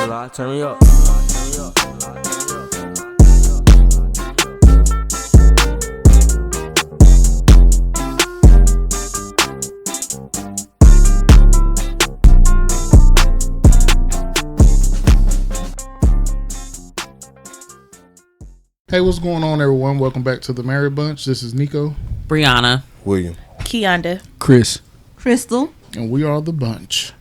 lot, turn me up. Hey, what's going on, everyone? Welcome back to the Married Bunch. This is Nico, Brianna, William, Keonda, Chris, Crystal, and we are the Bunch.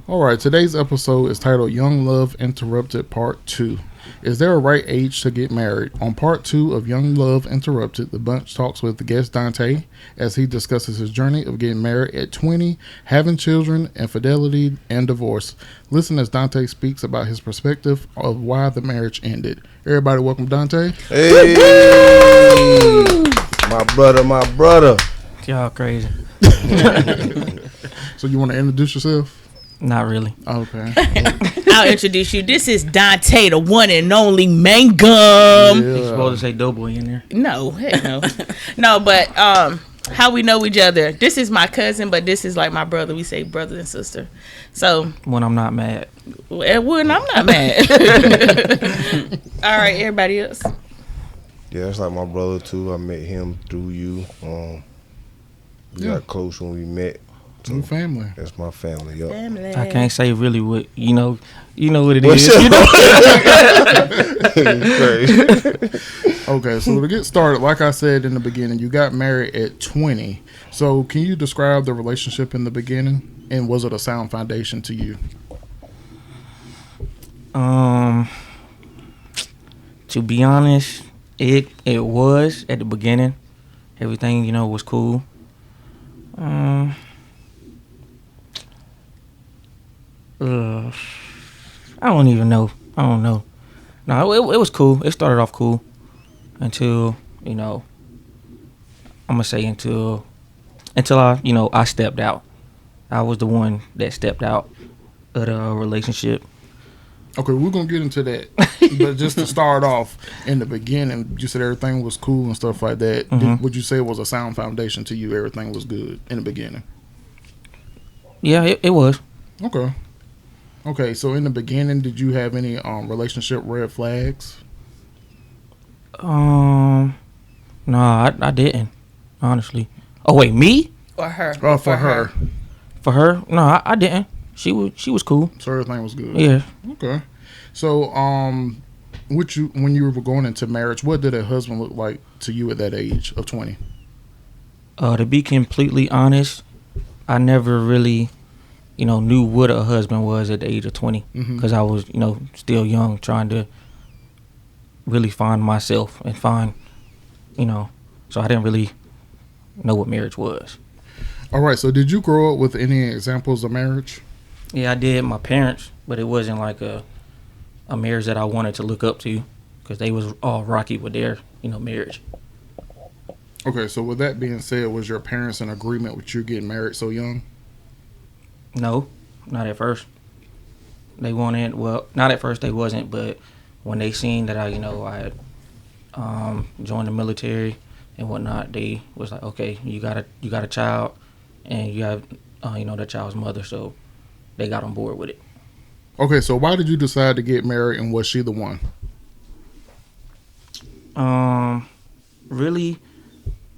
All right, today's episode is titled Young Love Interrupted Part 2. Is there a right age to get married? On Part 2 of Young Love Interrupted, the Bunch talks with the guest Donte as he discusses his journey of getting married at 20, having children, infidelity, and divorce. Listen as Donte speaks about his perspective of why the marriage ended. Everybody, welcome Donte. hey, my brother. y'all crazy. So you want to introduce yourself? Not really. Okay. I'll introduce you. This is Donte, the one and only Mangum. You supposed to say Doughboy in there. No, heck no. No, but how we know each other. This is my cousin, but this is like my brother. We say brother and sister. So When I'm not mad. when I'm not mad. All right, everybody else. Yeah, that's like my brother too. I met him through you. We got close when we met. New family. That's my family. Yup. Family. I can't say really what you know what it What's is. up? You know? Crazy. Okay, so to get started, like I said in the beginning, you got married at 20. So can you describe the relationship in the beginning, and was it a sound foundation to you? To be honest, it was at the beginning. Everything was cool. I don't even know. I don't know. No, it was cool. It started off cool until I'm gonna say until I stepped out. I was the one that stepped out of the relationship. Okay, we're going to get into that. But just to start off, in the beginning, you said everything was cool and stuff like that. Mm-hmm. Would you say it was a sound foundation to you? Everything was good in the beginning? Yeah, it was. Okay. Okay, so in the beginning, did you have any relationship red flags? No, I didn't, honestly. Oh wait, me? Or her. Oh, for her. For her? No, I didn't. She was cool. So everything was good? Yeah. Okay. So, when you were going into marriage, what did a husband look like to you at that age of 20? To be completely honest, I never really, knew what a husband was at the age of 20 because I was, still young, trying to really find myself and find, so I didn't really know what marriage was. All right. So, did you grow up with any examples of marriage? Yeah, I did. My parents, but it wasn't like a marriage that I wanted to look up to because they was all rocky with their, marriage. Okay. So, with that being said, was your parents in agreement with you getting married so young? No, not at first. They wanted, well, not at first they wasn't, but when they seen that I had joined the military and whatnot, they was like, okay, you got a child, and you have, that child's mother, so they got on board with it. Okay, so why did you decide to get married, and was she the one? Really,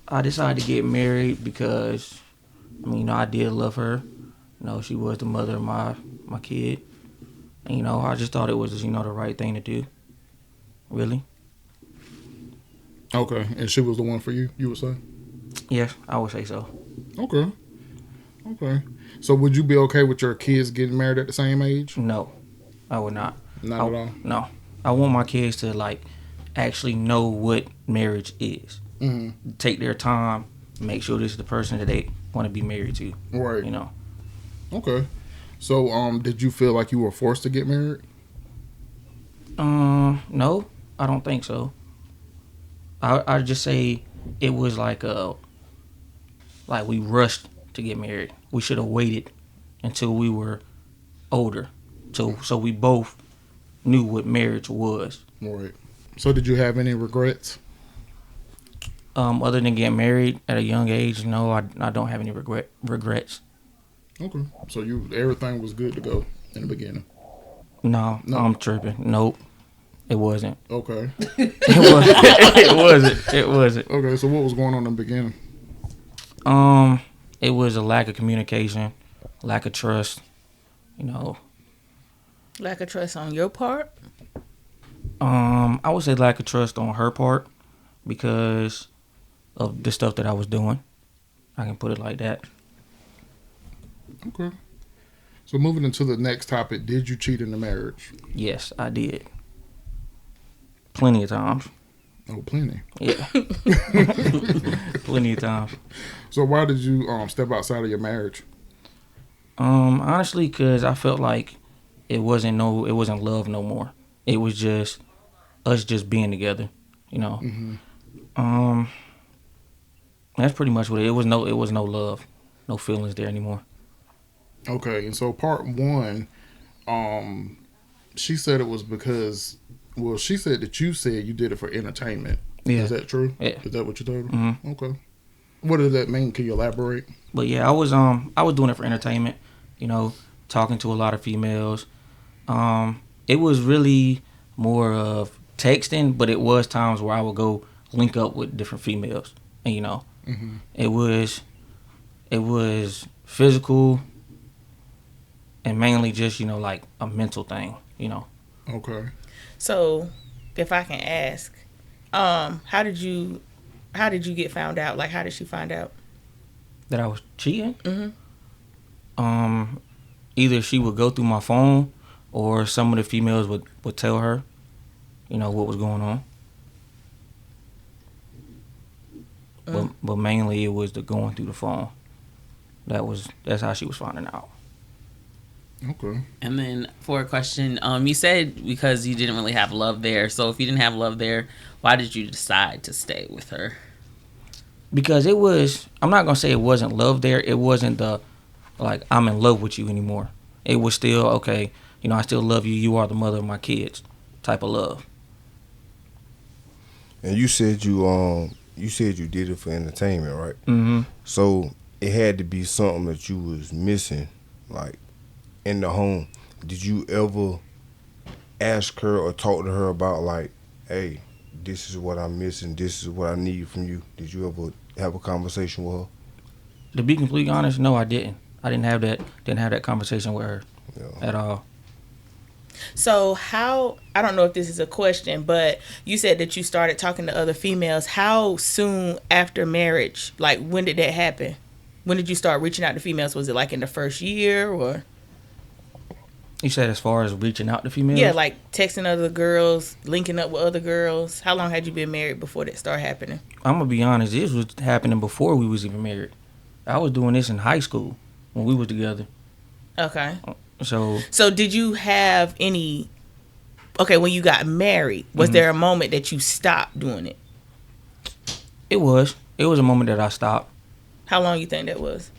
I decided to get married because, I did love her. She was the mother of my kid. And, I just thought it was, the right thing to do. Really. Okay, and she was the one for you, you would say? Yes, I would say so. Okay. So would you be okay with your kids getting married at the same age? No, I would not. Not at all? No. I want my kids to, actually know what marriage is. Mm-hmm. Take their time, make sure this is the person that they want to be married to. Right. Okay. So, did you feel like you were forced to get married? No, I don't think so. I just say it was like we rushed to get married. We should have waited until we were older, so we both knew what marriage was. Right. So, did you have any regrets? Other than getting married at a young age, no, I don't have any regrets. Okay. So everything was good to go in the beginning. No, No. I'm tripping. Nope, it wasn't. Okay. It wasn't. Okay, so what was going on in the beginning? It was a lack of communication, lack of trust. You know, Lack of trust on your part. I would say lack of trust on her part because of the stuff that I was doing. I can put it like that. Okay. So moving into the next topic, did you cheat in the marriage? Yes, I did. Plenty of times. Oh, plenty. Yeah. Plenty of times. So why did you step outside of your marriage? Honestly, because I felt like it wasn't love no more. It was just us just being together, you know. Mm-hmm. That's pretty much what it was. It was no love, no feelings there anymore. Okay, and so part one, she said it was because, well, she said that you said you did it for entertainment. Yeah. Is that true? Yeah. Is that what you told her? Mm-hmm. Okay. What does that mean? Can you elaborate? But yeah, I was doing it for entertainment, you know, talking to a lot of females. It was really more of texting, but it was times where I would go link up with different females, and you know, Mm-hmm. it was physical and mainly just, you know, like a mental thing, you know. Okay. So, if I can ask, how did you get found out? Like, how did she find out? That I was cheating. Mm-hmm. Either she would go through my phone or some of the females would tell her, you know, what was going on. But mainly it was the going through the phone. That's how she was finding out. Okay. And then for a question, you said because you didn't really have love there. So if you didn't have love there, why did you decide to stay with her? Because I'm not gonna say it wasn't love there. It wasn't the like I'm in love with you anymore. It was still okay. You know, I still love you. You are the mother of my kids, type of love. And you said you did it for entertainment, right? Mm-hmm. So it had to be something that you was missing, like in the home. Did you ever ask her or talk to her about like, hey, this is what I'm missing, this is what I need from you? Did you ever have a conversation with her? To be completely honest, no, I didn't. I didn't have that conversation with her at all. So I don't know if this is a question, but you said that you started talking to other females. How soon after marriage, like when did that happen? When did you start reaching out to females? Was it like in the first year or? You said as far as reaching out to females? Yeah, like texting other girls, linking up with other girls. How long had you been married before that started happening? I'm gonna be honest, this was happening before we was even married. I was doing this in high school when we was together. Okay. So did you have any, when you got married, was there a moment that you stopped doing it? it was a moment that I stopped. How long you think that was?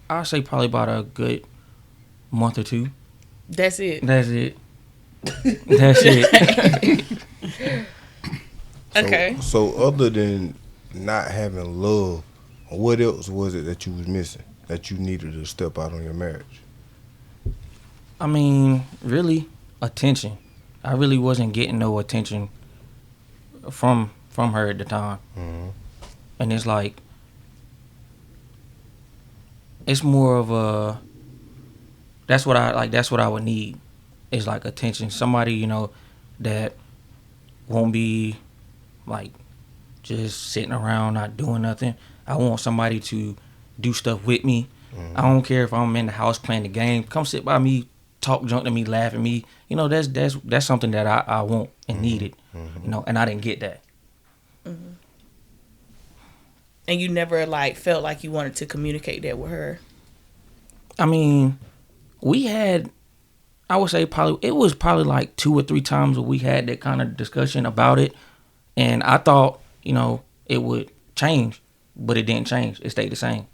I'd say probably about a good month or two. That's it. That's it. That's it. Okay. So other than not having love, what else was it that you was missing that you needed to step out on your marriage? I mean, really, attention. I really wasn't getting no attention from her at the time. Mm-hmm. And it's like, it's more of a, that's what I would need, is like attention. Somebody, you know, that won't be like just sitting around not doing nothing. I want somebody to do stuff with me. Mm-hmm. I don't care if I'm in the house playing the game. Come sit by me, talk junk to me, laugh at me. You know, that's something that I want and needed. Mm-hmm. You know, and I didn't get that. Mm-hmm. And you never like felt like you wanted to communicate that with her? I mean, we had, I would say it was probably like 2 or 3 times where we had that kind of discussion about it. And I thought, you know, it would change, but it didn't change. It stayed the same.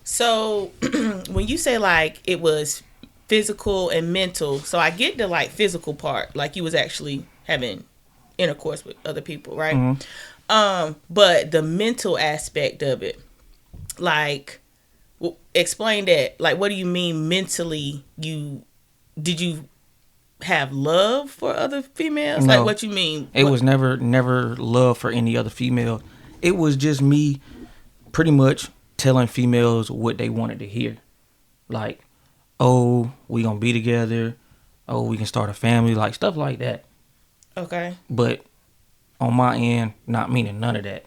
So when you say like it was physical and mental, so I get the like physical part, like you was actually having intercourse with other people, right? Mm-hmm. But the mental aspect of it, like Well, explain that. Like, what do you mean mentally? Did you have love for other females? No. Like, what you mean? It was never love for any other female. It was just me pretty much telling females what they wanted to hear. Like, oh, we gonna be together. Oh, we can start a family. Like, stuff like that. Okay. But on my end, not meaning none of that.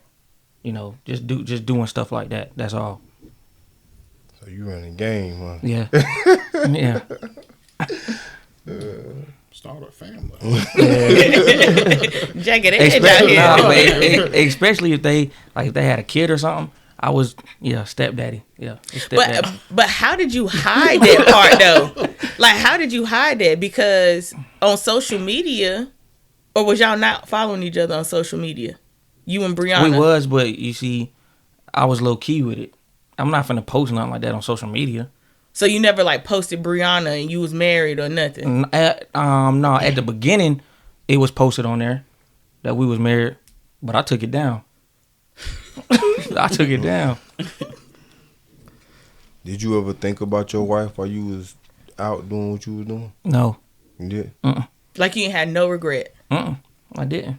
You know, just doing stuff like that. That's all. So you running game, huh? Yeah. Yeah. Start a family. Jagged edge out here. Especially if they had a kid or something. I was stepdaddy. Yeah, stepdaddy. But how did you hide that part though? Like, how did you hide that? Because on social media, or was y'all not following each other on social media? You and Brianna. We was, but you see, I was low key with it. I'm not finna post nothing like that on social media. So you never like posted Brianna and you was married or nothing? No, at the beginning, it was posted on there that we was married, but I took it down. I took it down. Did you ever think about your wife while you was out doing what you was doing? No. You did? Like you had no regret? I didn't.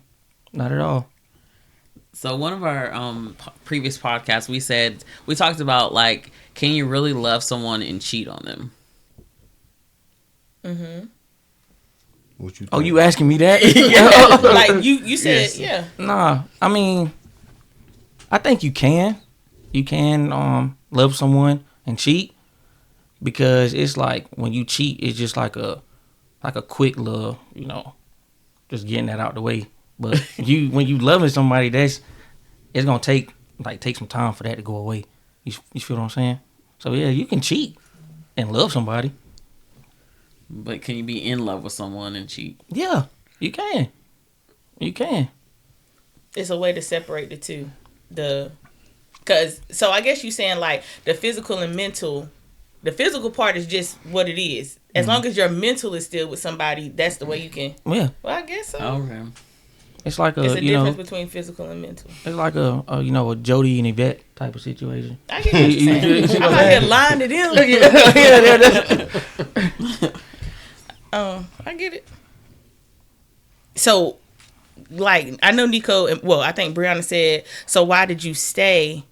Not at all. So one of our previous podcasts, we talked about like, can you really love someone and cheat on them? Mm-hmm. What you think? Oh, you asking me that? Like you said, yes. Yeah. Nah, I mean, I think you can. You can love someone and cheat, because it's like when you cheat, it's just like a quick love, you know, just getting that out the way. But when you loving somebody, it's gonna take some time for that to go away. You feel what I'm saying? So yeah, you can cheat and love somebody. But can you be in love with someone and cheat? Yeah, you can. You can. It's a way to separate the two. So I guess you're saying like the physical and mental. The physical part is just what it is. As long as your mental is still with somebody, that's the way you can. Yeah. Well, I guess so. Okay. It's like It's a difference between physical and mental. It's like a Jody and Yvette type of situation. I get what you're saying. I'm out here lying to them. I get it. So, like, I know Nico, I think Brianna said, so why did you stay?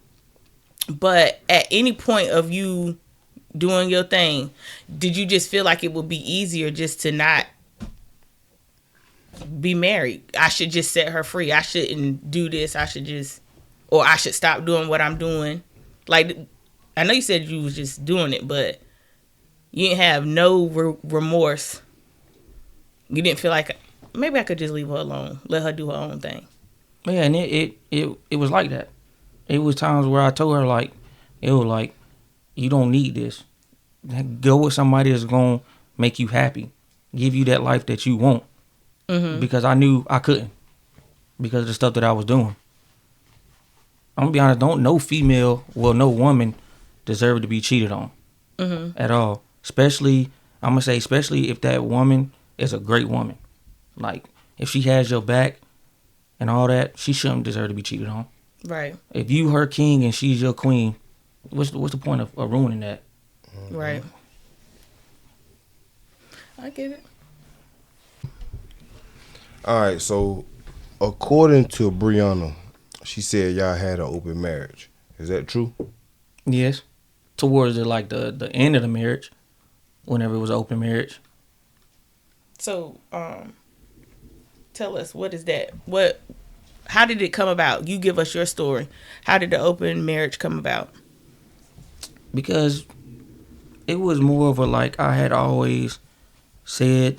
But at any point of you doing your thing, did you just feel like it would be easier just to not be married? I should just set her free. I shouldn't do this. I should stop doing what I'm doing. Like, I know you said you was just doing it, but you didn't have no remorse. You didn't feel like, maybe I could just leave her alone, let her do her own thing. Yeah, and it was like that. It was times where I told her like, you don't need this. Go with somebody that's gonna make you happy, give you that life that you want. Mm-hmm. Because I knew I couldn't, because of the stuff that I was doing. I'm gonna be honest, no woman deserve to be cheated on at all. Especially if that woman is a great woman. Like, if she has your back and all that, she shouldn't deserve to be cheated on. Right. If you her king and she's your queen, what's the point of ruining that? Right. I get it. All right, so according to Brianna, she said y'all had an open marriage. Is that true? Yes. Towards the end of the marriage, whenever it was an open marriage. So, tell us, what is that? How did it come about? You give us your story. How did the open marriage come about? Because it was more of I had always said,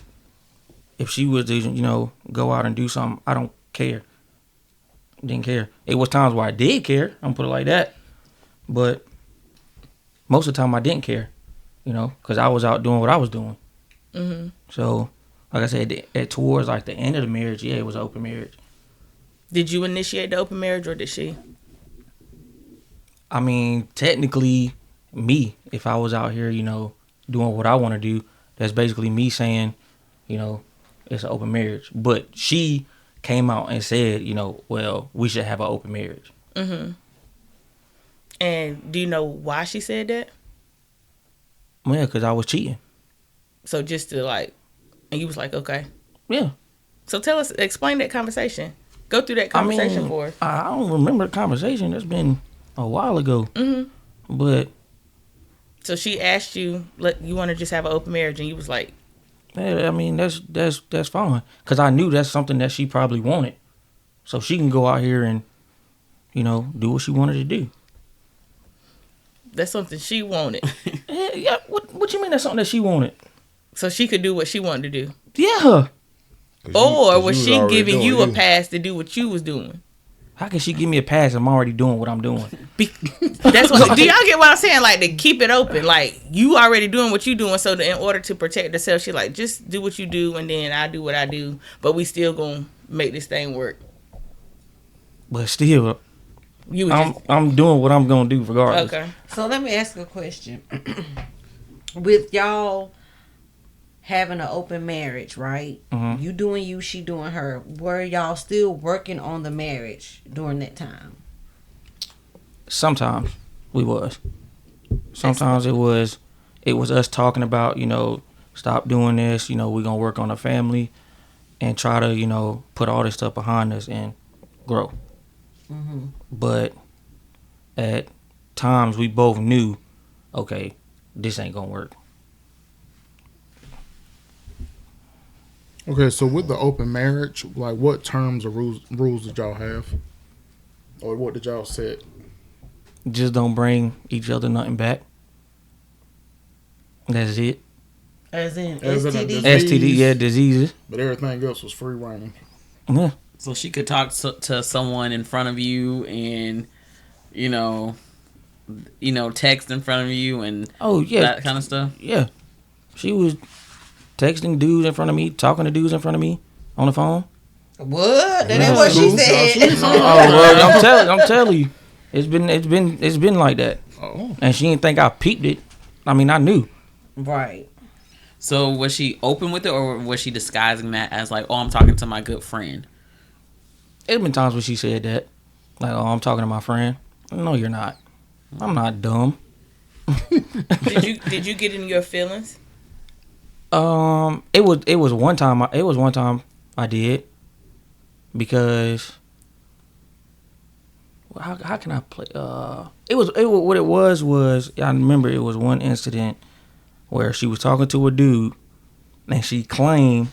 if she was to, go out and do something, I don't care. Didn't care. It was times where I did care. I'm gonna put it like that. But most of the time I didn't care, because I was out doing what I was doing. Mm-hmm. So, like I said, towards the end of the marriage, yeah, it was an open marriage. Did you initiate the open marriage, or did she? I mean, technically, me, if I was out here, doing what I want to do, that's basically me saying, it's an open marriage. But she came out and said, well, we should have an open marriage. Mm-hmm. And do you know why she said that? Yeah, because I was cheating. So just to like, and you was like, okay. Yeah. So explain that conversation. Go through that conversation for us. I don't remember the conversation. That's been a while ago. Mm-hmm. But so she asked you, you want to just have an open marriage, and you was like, yeah, I mean, that's fine. Because I knew that's something that she probably wanted. So she can go out here and, do what she wanted to do. That's something she wanted. Yeah. What you mean that's something that she wanted? So she could do what she wanted to do. Yeah. Or was she giving you a pass to do what you was doing? How can she give me a pass if I'm already doing what I'm doing? That's what. Do y'all get what I'm saying? Like, to keep it open. Like, you already doing what you doing. So in order to protect herself, she like, just do what you do, and then I do what I do. But we still gonna make this thing work. But still, I'm doing what I'm gonna do regardless. Okay. So let me ask a question. With y'all having an open marriage, right? Mm-hmm. You doing you, she doing her. Were y'all still working on the marriage during that time? Sometimes we was. Sometimes it was us talking about, stop doing this, we're gonna work on a family and try to, put all this stuff behind us and grow. Mm-hmm. But at times we both knew, okay, this ain't gonna work. Okay, so with the open marriage, like what terms or rules did y'all have? Or what did y'all set? Just don't bring each other nothing back. That's it. As in As in a STD? disease. STD, diseases. But everything else was free reign. Yeah. So she could talk to someone in front of you and, text in front of you and that kind of stuff. Yeah. She was texting dudes in front of me, talking to dudes in front of me on the phone. What? That ain't what she said. Well, I'm telling you, it's been like that. Oh. And she didn't think I peeped it. I mean, I knew. Right. So was she open with it, or was she disguising that as like, oh, I'm talking to my good friend? There's been times when she said that, like, oh, I'm talking to my friend. No, you're not. I'm not dumb. Did you get in your feelings? It was one time I did, because how can I play? What it was I remember it was one incident where she was talking to a dude and she claimed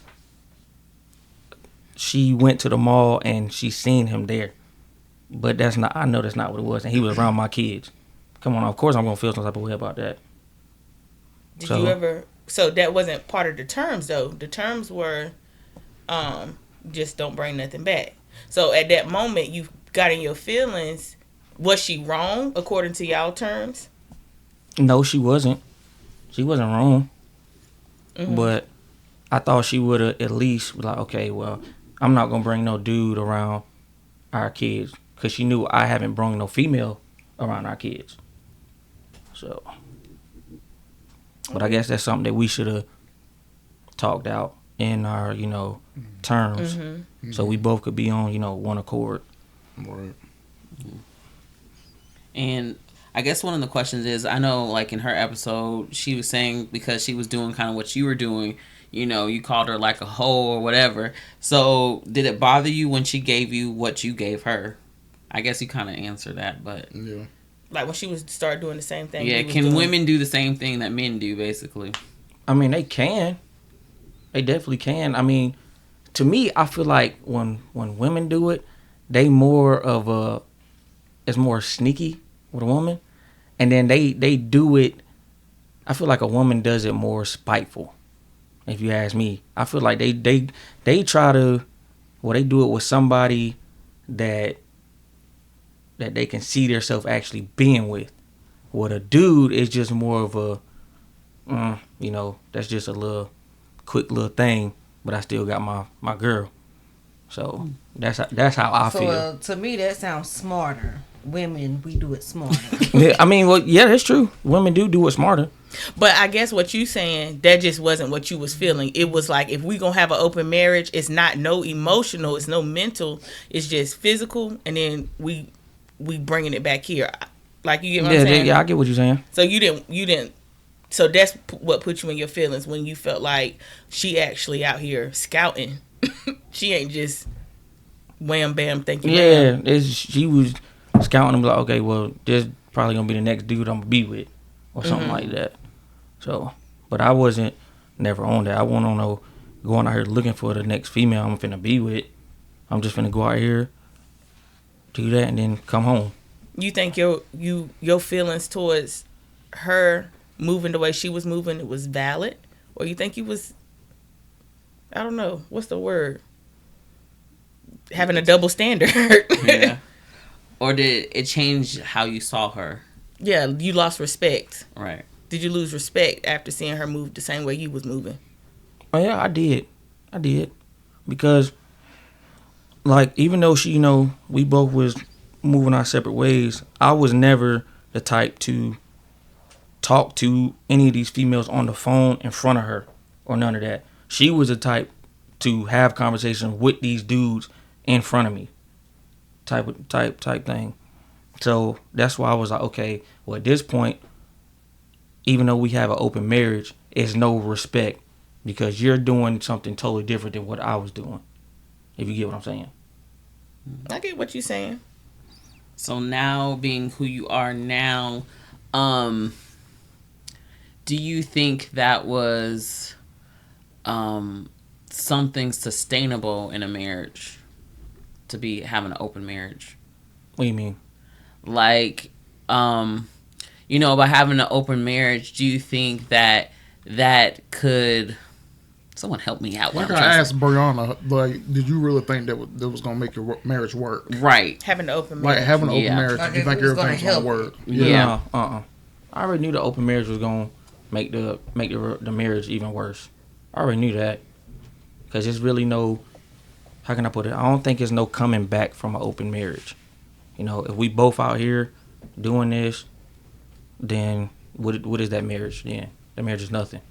she went to the mall and she seen him there, but I know that's not what it was, and he was around my kids. Come on, of course I'm gonna feel some type of way about that. Did you ever? So that wasn't part of the terms, though. The terms were, just don't bring nothing back. So at that moment, you got in your feelings. Was she wrong according to y'all terms? No, she wasn't. She wasn't wrong. Mm-hmm. But I thought she would have at least be like, okay, well, I'm not gonna bring no dude around our kids, because she knew I haven't brought no female around our kids. So, but I guess that's something that we should have talked out in our, terms, Mm-hmm. so we both could be on, one accord. Right. And I guess one of the questions is, I know like in her episode, she was saying because she was doing kind of what you were doing, you called her like a hoe or whatever. So did it bother you when she gave you what you gave her? I guess you kind of answer that, but Yeah. Like when she was start doing the same thing. Yeah, can women do the same thing that men do, basically? I mean, they can. They definitely can. I mean, to me, I feel like when women do it, they more of a, it's more sneaky with a woman, and then they do it. I feel like a woman does it more spiteful. If you ask me, I feel like they try to, well, they do it with somebody that they can see themselves actually being with. With a dude, it's just more of a, that's just a quick little thing, but I still got my girl. So that's how I feel. To me, that sounds smarter. Women, we do it smarter. Yeah, I mean, well, yeah, that's true. Women do it smarter. But I guess what you saying, that just wasn't what you was feeling. It was like, if we gonna have an open marriage, it's not no emotional, it's no mental, it's just physical, and then we bringing it back here. Like, you get what I'm saying? Yeah, I get what you're saying. So you didn't. So that's what put you in your feelings when you felt like she actually out here scouting. She ain't just wham bam, thank you. Yeah, she was scouting him like, okay, well, this probably gonna be the next dude I'm gonna be with, or something like that. So, but I wasn't never on that. I wasn't on no going out here looking for the next female I'm finna be with. I'm just finna go out here, do that, and then come home. You think your feelings towards her moving the way she was moving, it was valid, or you think you was, I don't know, what's the word, having a double standard? Yeah. Or did it change how you saw her? Yeah, you lost respect. Right. Did you lose respect after seeing her move the same way you was moving? Oh yeah, I did, because like even though she, we both was moving our separate ways, I was never the type to talk to any of these females on the phone in front of her or none of that. She was the type to have conversations with these dudes in front of me, type thing. So that's why I was like, okay, well at this point, even though we have an open marriage, it's no respect because you're doing something totally different than what I was doing. If you get what I'm saying. I get what you're saying. So now, being who you are now, do you think that was something sustainable in a marriage, to be having an open marriage? What do you mean? Like, by having an open marriage, do you think that could... Someone help me out. Like I asked Brianna, like, did you really think that was going to make your marriage work? Right. Having an open marriage. Like, having an open marriage, Like you think everything's going to work? Yeah. I already knew the open marriage was going to make the marriage even worse. I already knew that. Because there's really no... How can I put it? I don't think there's no coming back from an open marriage. If we both out here doing this, then what is that marriage then? That marriage is nothing.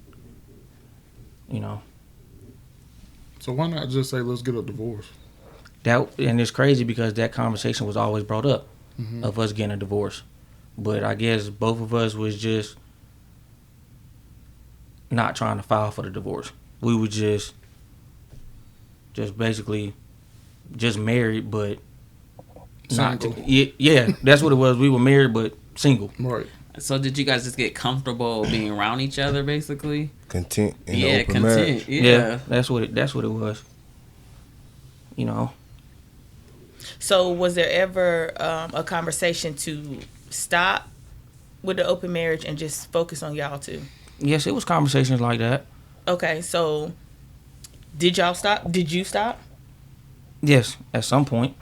So why not just say, let's get a divorce? And it's crazy because that conversation was always brought up of us getting a divorce. But I guess both of us was just not trying to file for the divorce. We were just basically just married, but Single. yeah, that's what it was. We were married, but single. Right. So did you guys just get comfortable being around each other, basically? Content in the open marriage. Yeah. That's what it was. So was there ever a conversation to stop with the open marriage and just focus on y'all two? Yes, it was conversations like that. Okay, so did y'all stop? Did you stop? Yes, at some point.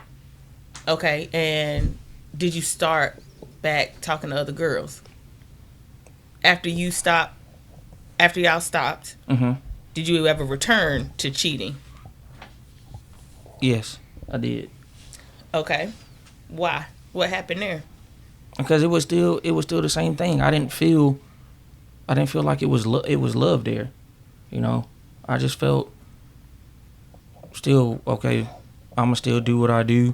Okay, and did you start back talking to other girls? After y'all stopped, did you ever return to cheating? Yes, I did. Okay. Why? What happened there? Because it was still the same thing. I didn't feel like it was love there. I just felt still okay. I'm gonna still do what I do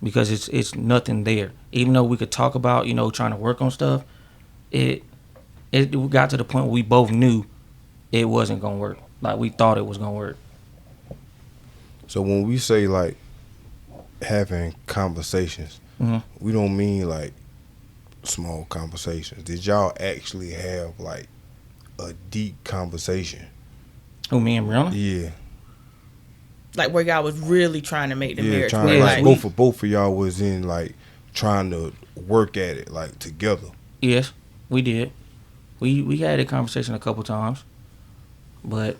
because it's nothing there. Even though we could talk about trying to work on stuff, it got to the point where we both knew it wasn't gonna work. Like we thought it was gonna work. So when we say like having conversations, we don't mean like small conversations. Did y'all actually have like a deep conversation? Who, me and Brianna? Yeah. Like where y'all was really trying to make the marriage trying work. to, Like, both of y'all was in like trying to work at it like together. Yes, we did. We had a conversation a couple times, but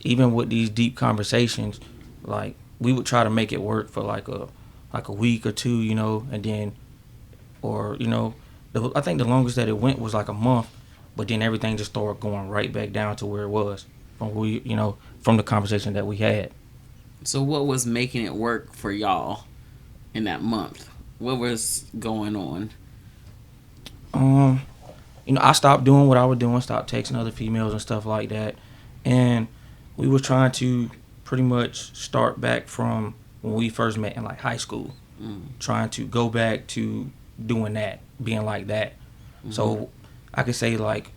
even with these deep conversations, like we would try to make it work for like a week or two, and then, or I think the longest that it went was like a month, but then everything just started going right back down to where it was from the conversation that we had. So what was making it work for y'all in that month? What was going on? I stopped doing what I was doing, stopped texting other females and stuff like that. And we were trying to pretty much start back from when we first met in like high school, trying to go back to doing that. being like that. So I could say like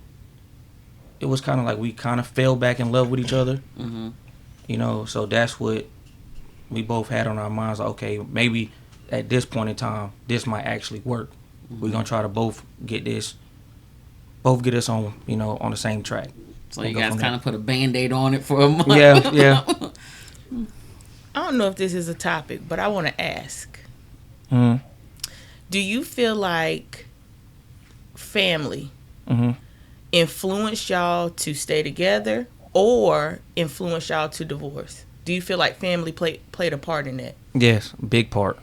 it was kind of like we kind of fell back in love with each other. You know, so that's what we both had on our minds. Like, okay, maybe at this point in time, this might actually work. We're gonna try to both get us on, you know, on the same track. So you guys kind of put a Band-Aid on it for a month. Yeah. I don't know if this is a topic, but I want to ask. Mm-hmm. Do you feel like family Mm-hmm. influenced y'all to stay together or influenced y'all to divorce? Do you feel like family played a part in that? Yes, big part.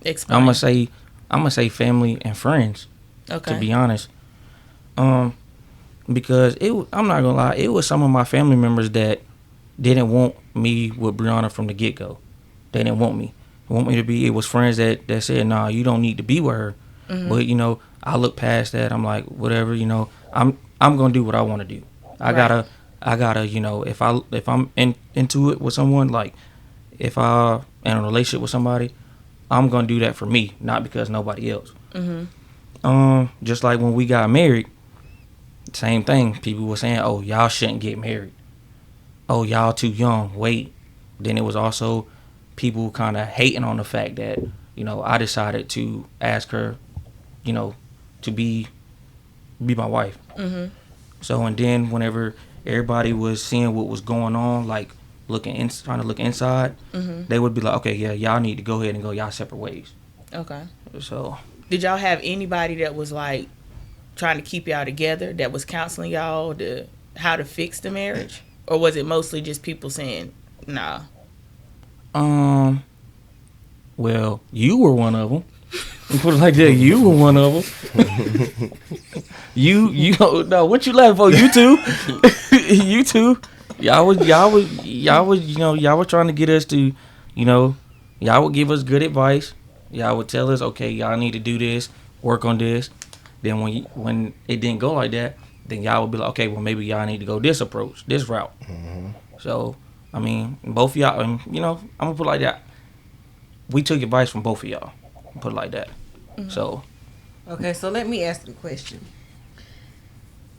Explain. I'm gonna say family and friends. Okay. To be honest, because I'm not gonna lie, it was some of my family members that didn't want me with Brianna from the get go. They didn't want me. They want me to be. It was friends that said, "Nah, you don't need to be with her." But you know, I look past that. I'm like, whatever. You know, I'm gonna do what I want to do. I gotta. You know, if I'm into it with someone, like if I in a relationship with somebody, I'm gonna do that for me, not because nobody else. Just like when we got married, same thing. People were saying, "Oh, y'all shouldn't get married. Oh, y'all too young. Wait." Then it was also people kind of hating on the fact that, you know, I decided to ask her, you know, to be my wife. So and then whenever everybody was seeing what was going on, like trying to look inside, they would be like, "Okay, yeah, y'all need to go ahead and go y'all separate ways." Okay. So Did y'all have anybody that was like trying to keep y'all together, that was counseling y'all to how to fix the marriage? Or was it mostly just people saying, nah? Well, you were one of them. Put it like that. You were one of them. you no. What you laughing for? You too. You too. Y'all was you know, y'all were trying to get us to, you know, y'all would give us good advice. Y'all would tell us, okay, y'all need to do this, work on this. Then when it didn't go like that, then y'all would be like, okay, well maybe y'all need to go this approach, this route. So I mean, both of y'all, you know, I'm gonna put it like that. We took advice from both of y'all. Put it like that. So. Okay, so let me ask you a question.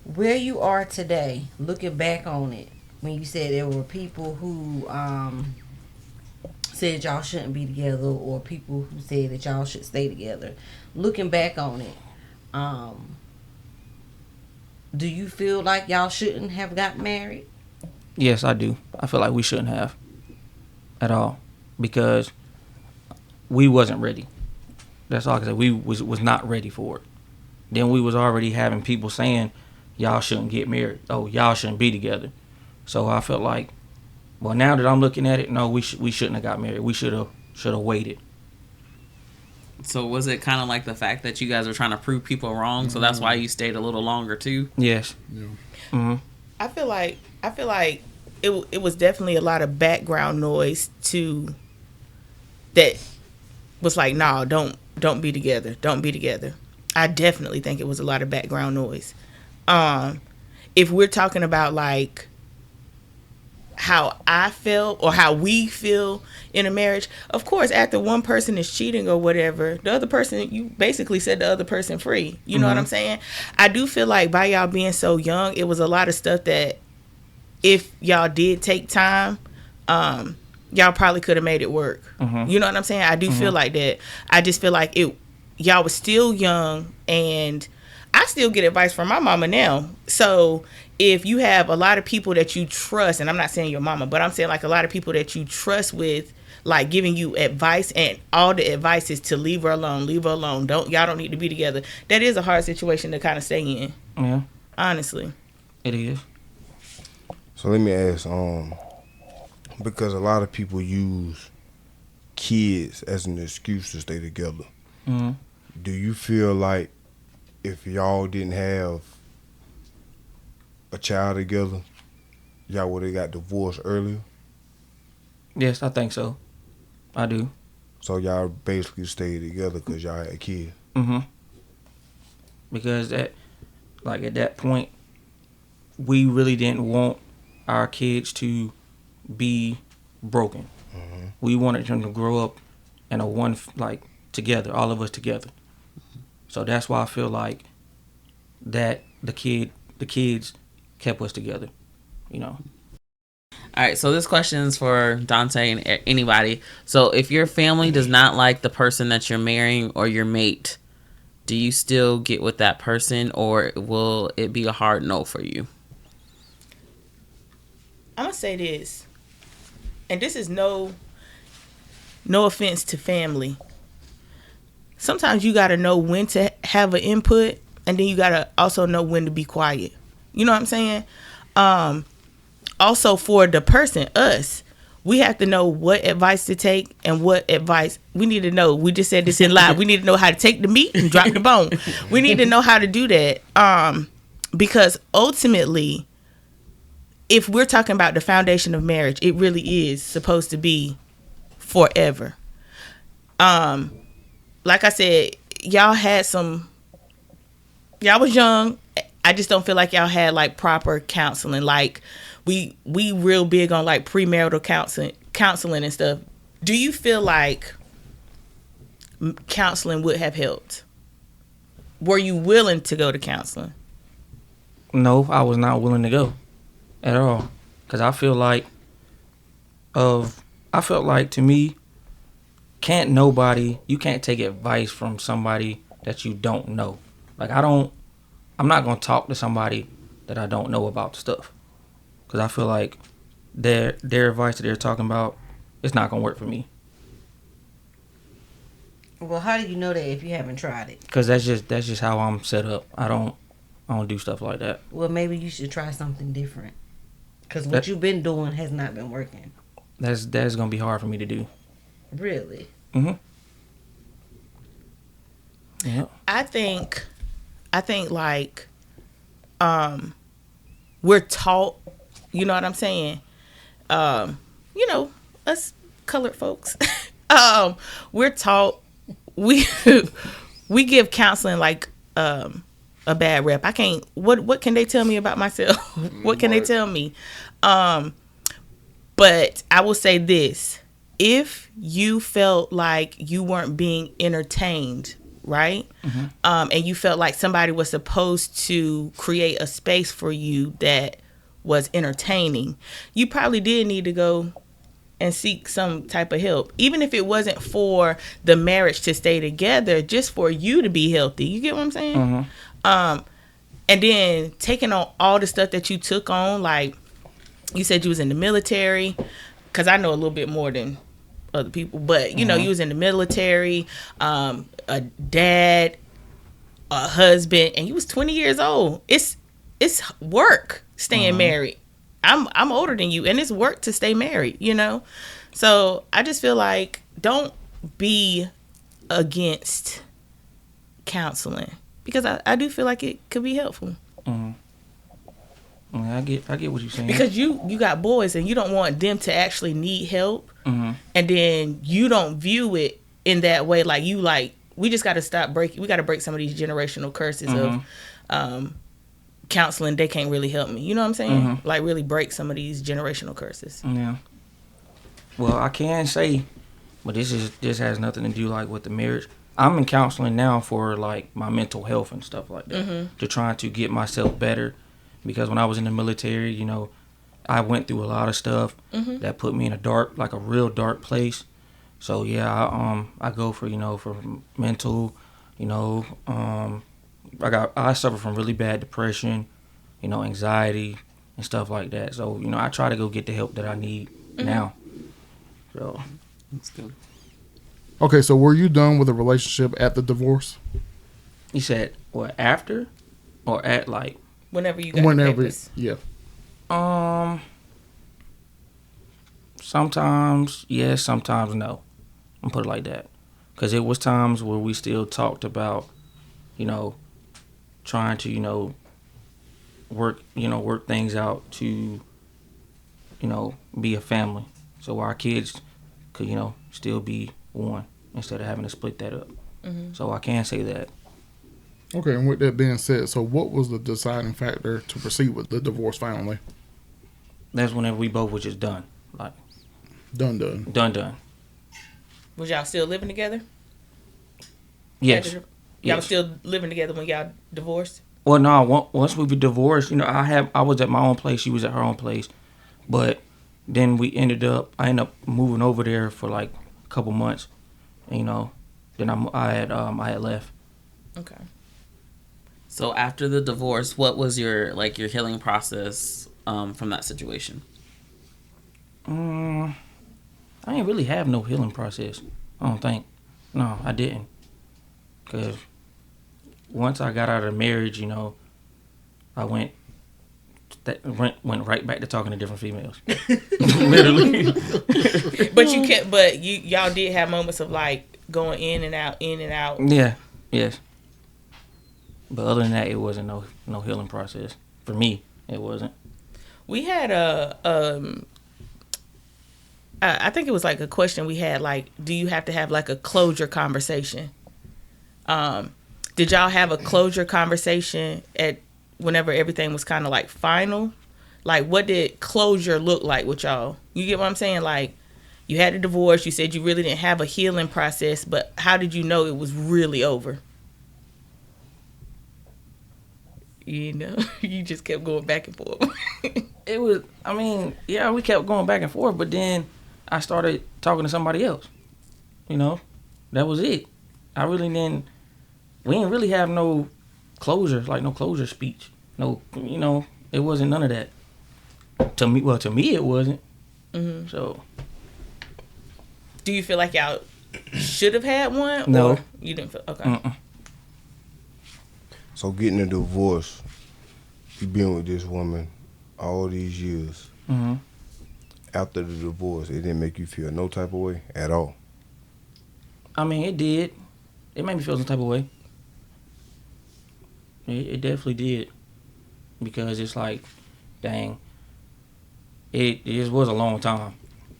Where you are today, looking back on it, when you said there were people who said y'all shouldn't be together, or people who said that y'all should stay together, looking back on it, do you feel like y'all shouldn't have got married? Yes, I do. I feel like we shouldn't have at all because we wasn't ready. That's all I can say. We was not ready for it. Then we was already having people saying, y'all shouldn't get married. Oh, y'all shouldn't be together. So I felt like, well, now that I'm looking at it, no, we shouldn't have got married. We should have waited. So was it kind of like the fact that you guys were trying to prove people wrong, so that's why you stayed a little longer too? Yes. Yeah. Mm-hmm. I feel like it was definitely a lot of background noise to that was like, no, don't be together. Don't be together. I definitely think it was a lot of background noise. If we're talking about like how I felt or how we feel in a marriage, of course, after one person is cheating or whatever, the other person, you basically set the other person free. You know what I'm saying? I do feel like by y'all being so young, it was a lot of stuff that if y'all did take time, y'all probably could have made it work. You know what I'm saying? I do feel like that. I just feel like y'all was still young, and I still get advice from my mama now. So if you have a lot of people that you trust, and I'm not saying your mama, but I'm saying like a lot of people that you trust with, like giving you advice, and all the advice is to leave her alone, y'all don't need to be together. That is a hard situation to kind of stay in. Yeah. Honestly. It is. So let me ask, because a lot of people use kids as an excuse to stay together. Do you feel like if y'all didn't have a child together, y'all would have got divorced earlier? Yes, I think so. I do. So y'all basically stayed together because y'all had kids? Because at that point, we really didn't want our kids to be broken. We wanted them to grow up in together, all of us together. So that's why I feel like that the kids kept us together, you know. All right, so this question is for Donte and anybody. So if your family does not like the person that you're marrying or your mate, do you still get with that person, or will it be a hard no for you? I'm gonna say this, and this is no offense to family. Sometimes you gotta know when to have an input, and then you gotta also know when to be quiet. You know what I'm saying? Also for the person, us, we have to know what advice to take and what advice we need to know. We just said this in live. We need to know how to take the meat and drop the bone. We need to know how to do that. Because ultimately, if we're talking about the foundation of marriage, it really is supposed to be forever. Like I said, y'all was young. I just don't feel like y'all had like proper counseling. Like we real big on like premarital counseling and stuff. Do you feel like counseling would have helped? Were you willing to go to counseling? No, I was not willing to go at all, because I felt like to me, you can't take advice from somebody that you don't know. Like I'm not gonna talk to somebody that I don't know about stuff, because I feel like their advice that they're talking about, it's not gonna work for me. Well, how do you know that if you haven't tried it? Because that's just how I'm set up. I don't do stuff like that. Well, maybe you should try something different. Because what you've been doing has not been working. That's gonna be hard for me to do. Really? Mm-hmm. Yeah. I think like we're taught, you know what I'm saying? You know, us colored folks. We're taught we give counseling like a bad rep. I can't what can they tell me about myself? What can they tell me? But I will say this. If you felt like you weren't being entertained, right? Mm-hmm. And you felt like somebody was supposed to create a space for you that was entertaining, you probably did need to go and seek some type of help. Even if it wasn't for the marriage to stay together, just for you to be healthy. You get what I'm saying? Mm-hmm. And then taking on all the stuff that you took on, like you said you was in the military, because I know a little bit more than other people, but you know, you was in the military, a dad, a husband, and you was 20 years old. It's work staying married. I'm older than you, and it's work to stay married, you know? So I just feel like don't be against counseling, because I do feel like it could be helpful. Mm-hmm. I get what you're saying. Because you got boys and you don't want them to actually need help. Mm-hmm. And then you don't view it in that way. Like we just got to we got to break some of these generational curses of counseling. They can't really help me. You know what I'm saying? Mm-hmm. Like really break some of these generational curses. Yeah. Well, I can say, but this has nothing to do like with the marriage. I'm in counseling now for like my mental health and stuff like that, to try to get myself better. Because when I was in the military, you know, I went through a lot of stuff that put me in a real dark place. So yeah, I go for mental, I suffer from really bad depression, anxiety and stuff like that. So, I try to go get the help that I need now. So that's good. Okay, so were you done with a relationship at the divorce? You said what, after or at like whenever you got papers? Yeah. Sometimes yes, sometimes no. I'm put it like that, because it was times where we still talked about, trying to, work things out to, be a family, so our kids could, still be one instead of having to split that up. Mm-hmm. So I can say that. Okay, and with that being said, so what was the deciding factor to proceed with the divorce finally? That's whenever we both were just done. Like Done. Was y'all still living together? Yes. Y'all Yes. still living together when y'all divorced? Well, no. Once we were divorced, I was at my own place. She was at her own place, but then I ended up moving over there for like a couple months. And, then I had left. Okay. So after the divorce, what was your healing process from that situation? I didn't really have no healing process. I don't think. No, I didn't. Cause once I got out of marriage, I went right back to talking to different females. Literally. But y'all did have moments of like going in and out, in and out. Yeah. Yes. But other than that, it wasn't no healing process for me. It wasn't. We had I think it was like a question we had, like, do you have to have like a closure conversation? Did y'all have a closure conversation at whenever everything was kind of like final? Like, what did closure look like with y'all? You get what I'm saying? Like, you had a divorce. You said you really didn't have a healing process, but how did you know it was really over? You just kept going back and forth. It was. I mean, yeah, we kept going back and forth, but then I started talking to somebody else. That was it. I really didn't. We didn't really have no closure, like no closure speech. No, it wasn't none of that. To me, it wasn't. Mm-hmm. So, do you feel like y'all should have had one? No. Or you didn't feel okay. mm-mm. So getting a divorce, you been with this woman all these years. Mm-hmm. After the divorce, it didn't make you feel no type of way at all. I mean, it did. It made me feel some type of way. It definitely did. Because it's like, dang, it just was a long time.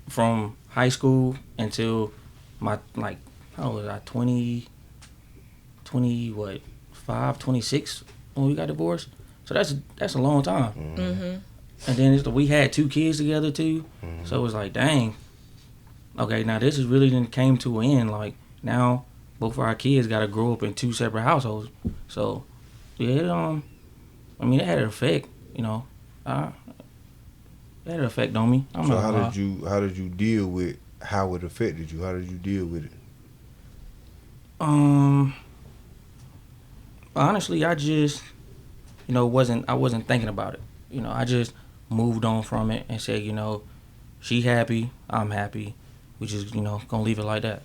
From high school until my, like, how old was I? 26 when we got divorced. So that's a long time. Mm-hmm. And then we had 2 kids together too. Mm-hmm. So it was like, dang. Okay, now this is really then came to an end. Like, now both of our kids got to grow up in 2 separate households. So yeah, it had an effect. It had an effect on me. So how did you deal with how it affected you? How did you deal with it? Honestly, I just I wasn't thinking about it. I just moved on from it and said, she happy, I'm happy. We just gonna leave it like that.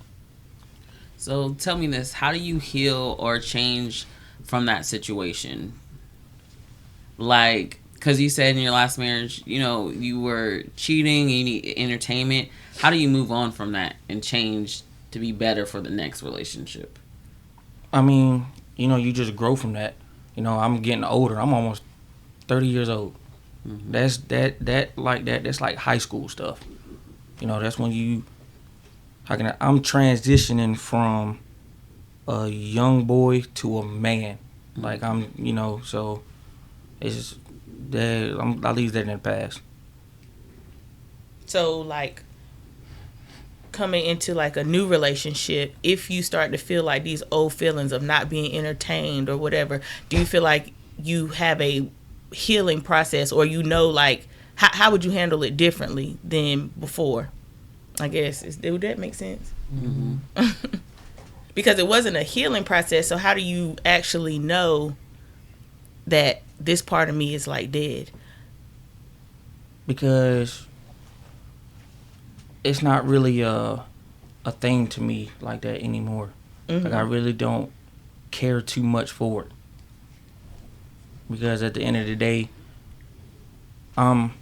So tell me this: how do you heal or change from that situation? Like, because you said in your last marriage, you were cheating, you need entertainment. How do you move on from that and change to be better for the next relationship? I mean, you just grow from that. I'm getting older. I'm almost 30 years old. Mm-hmm. That's like high school stuff. That's when I'm transitioning from a young boy to a man. Mm-hmm. Like so it's just that I leave that in the past. So, like, coming into like a new relationship, if you start to feel like these old feelings of not being entertained or whatever, do you feel like you have a healing process, or like how would you handle it differently than before? I guess would that make sense? Mm-hmm. Because it wasn't a healing process, so how do you actually know that this part of me is like dead? Because it's not really a thing to me like that anymore. Mm-hmm. Like, I really don't care too much for it. Because at the end of the day, I'm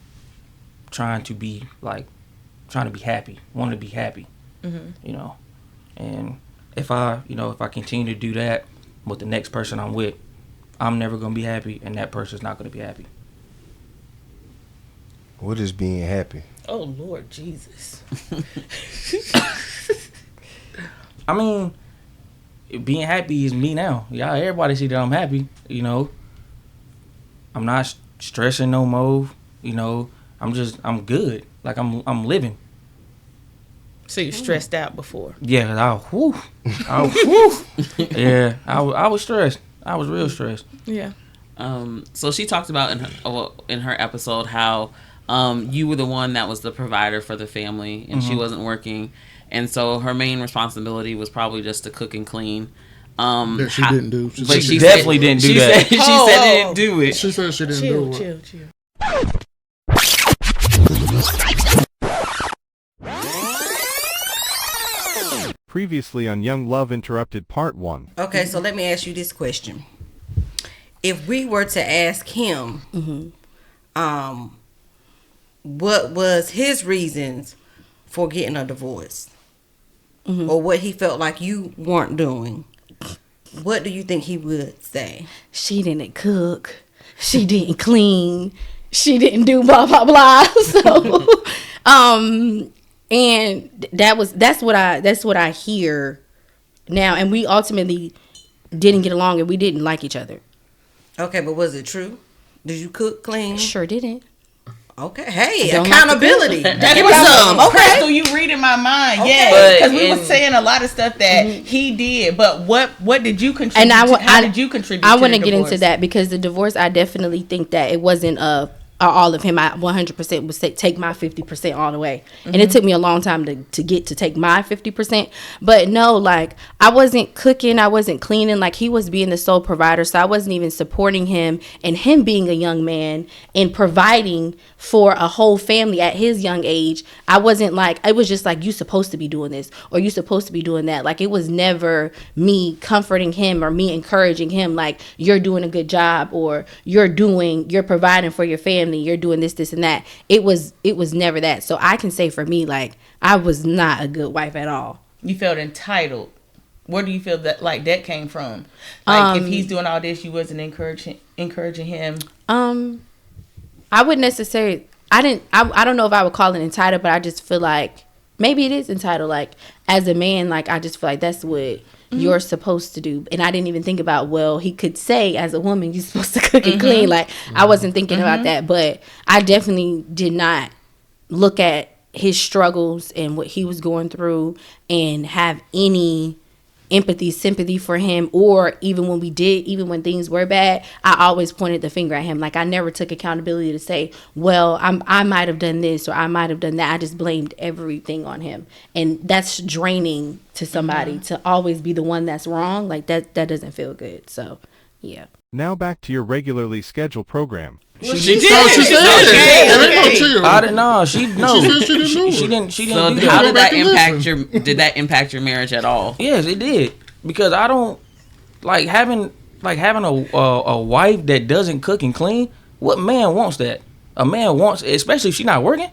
trying to be happy, want to be happy. Mm-hmm. And if I continue to do that with the next person I'm with, I'm never going to be happy, and that person's not going to be happy. What is being happy? Oh, Lord Jesus. I mean, being happy is me now. Yeah, everybody see that I'm happy, I'm not stressing no more, I'm good. Like, I'm living. So you stressed out before. Yeah, 'cause I was stressed. I was real stressed. Yeah. So she talked about in her episode how you were the one that was the provider for the family, and she wasn't working, and so her main responsibility was probably just to cook and clean. That she didn't do. She definitely didn't do that. She said didn't do it. She said she didn't do it. Chill. Previously on Young Love Interrupted Part 1. Okay, so let me ask you this question. If we were to ask him, what was his reasons for getting a divorce? Or what he felt like you weren't doing, what do you think he would say? She didn't cook. She didn't clean. She didn't do blah, blah, blah. So, and that's what I hear now. And we ultimately didn't get along and we didn't like each other. Okay, but was it true? Did you cook, clean? Sure didn't. Okay, hey, Don't accountability. like Give me some. Okay. Crystal, you reading my mind. Okay. Yeah, because we were saying a lot of stuff that he did, but what did you contribute? And how did you contribute? I to want the to get divorce? into that because the divorce, I definitely think that it wasn't all of him. I 100% would say take my 50% all the way. And it took me a long time to get to take my 50%. But no, like I wasn't cooking, I wasn't cleaning. Like he was being the sole provider. So I wasn't even supporting him and him being a young man and providing for a whole family at his young age. I wasn't like, it was just like, you supposed to be doing this or you supposed to be doing that. Like it was never me comforting him or me encouraging him like you're doing a good job or you're providing for your family. You're doing this and that. It was never that. So I can say for me, like I was not a good wife at all. You felt entitled. Where do you feel that like that came from? Like if he's doing all this, you wasn't encouraging him. I wouldn't necessarily. I don't know if I would call it entitled, but I just feel like maybe it is entitled. Like as a man, like I just feel like that's what you're supposed to do. And I didn't even think about, well, he could say as a woman, you're supposed to cook and clean. Like I wasn't thinking about that, but I definitely did not look at his struggles and what he was going through and have any empathy, sympathy for him. Or even when things were bad, I always pointed the finger at him. Like I never took accountability to say, well, I might have done this or I might have done that. I just blamed everything on him. And that's draining to somebody to always be the one that's wrong. Like that doesn't feel good. So yeah. Now back to your regularly scheduled program. She She did. said Okay. I didn't know. She She didn't So do how that. did that impact your marriage at all? Yes, it did. Because I don't like having a wife that doesn't cook and clean. What man wants that? A man wants, especially if she's not working.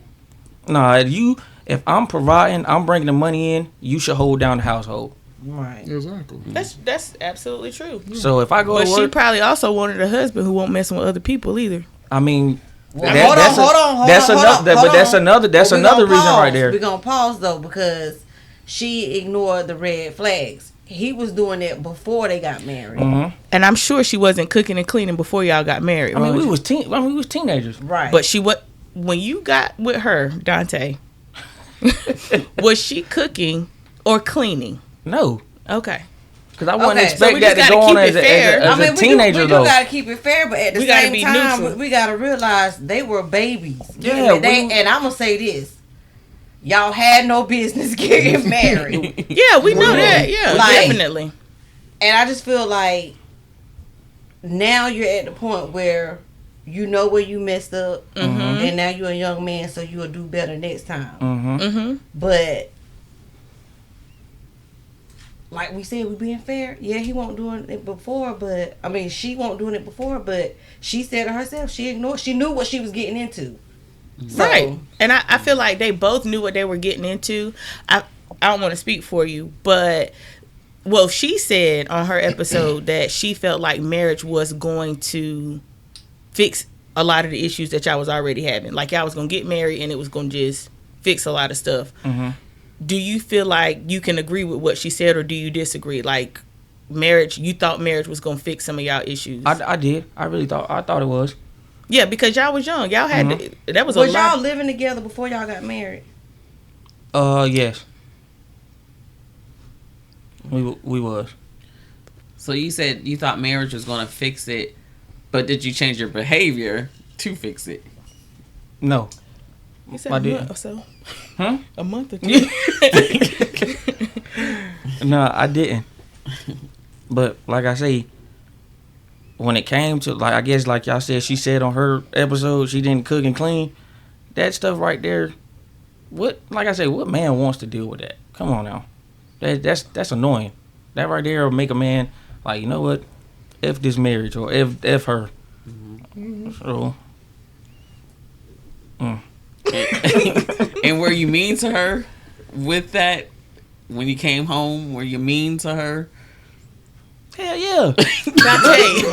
Nah, if I'm providing, I'm bringing the money in. You should hold down the household. Right. Exactly. That's absolutely true. So if I go But to she work, probably also wanted a husband who won't messing with other people either. I mean, Hold on. That's another reason right there. We're gonna pause though because she ignored the red flags. He was doing it before they got married. And I'm sure she wasn't cooking and cleaning before y'all got married. I mean, we was was teenagers. Right. But when you got with her, Donte, was she cooking or cleaning? No, Okay. because I wouldn't Okay, expect so we that just to go gotta on keep as it fair. a teenager we though. gotta keep it fair, but at the We gotta same be time, neutral. we gotta realize they were babies. Yeah, and I'm gonna say this: y'all had no business getting married. Yeah, we know that. Yeah, Like- definitely. And I just feel like now you're at the point where you know where you messed up, and now you're a young man, so you'll do better next time. But like we said, we being fair. Yeah, he won't doing it before, but I mean, she won't doing it before. But she said to herself, she ignored. She knew what she was getting into. So, Right. And I feel like they both knew what they were getting into. I don't want to speak for you, but well, she said on her episode that she felt like marriage was going to fix a lot of the issues that y'all was already having. Like y'all was going to get married and it was going to just fix a lot of stuff. Do you feel like you can agree with what she said or do you disagree? Like marriage, you thought marriage was going to fix some of y'all issues. I did. I thought it was. Yeah, because y'all was young. Y'all had that was a was lot. y'all living together before y'all got married? Yes. We was. So you said you thought marriage was going to fix it, but did you change your behavior to fix it? No. You said I a didn't. month or so. Huh? A month or two. No, I didn't. But like I say, when it came to, like, I guess like y'all said, she said on her episode she didn't cook and clean. That stuff right there, what, like I said, what man wants to deal with that? Come on now. That's annoying. That right there will make a man like, you know what? F this marriage, or F her. Mm-hmm. So And were you mean to her with that? When you came home, were you mean to her? hell yeah. Donte.